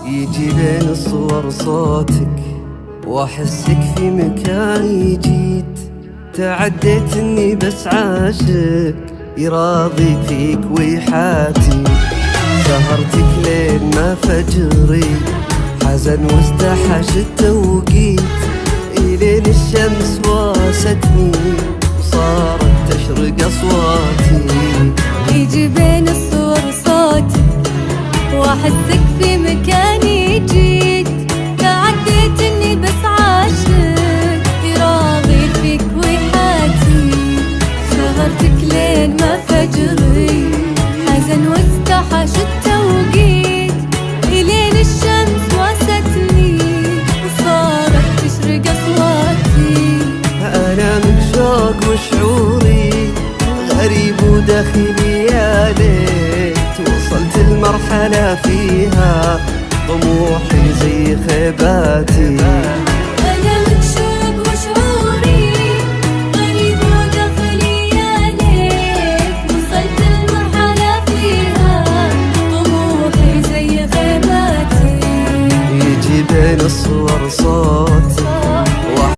يجي بين الصور صوتك واحسك في مكاني جيت. تعديت اني بس عاشق يراضي فيك ويحاتي. سهرتك لين ما فجري حزن واستحش التوقيت. إلين الشمس واستني وصارت تشرق أصواتي. يجي بين الصور صوتك واحسك في مكاني جيت. تعديت اني بس عاشق يراضي فيك ويحاتي. سهرتك لين ما فجري حزن واستحش التوقيت. إلين الشمس واستني وصارت تشرق أصواتي. أنا من شوق وشعوري غريب وداخلي يا ليت. وصلت المرحلة فيها طموحي زي خيباتي.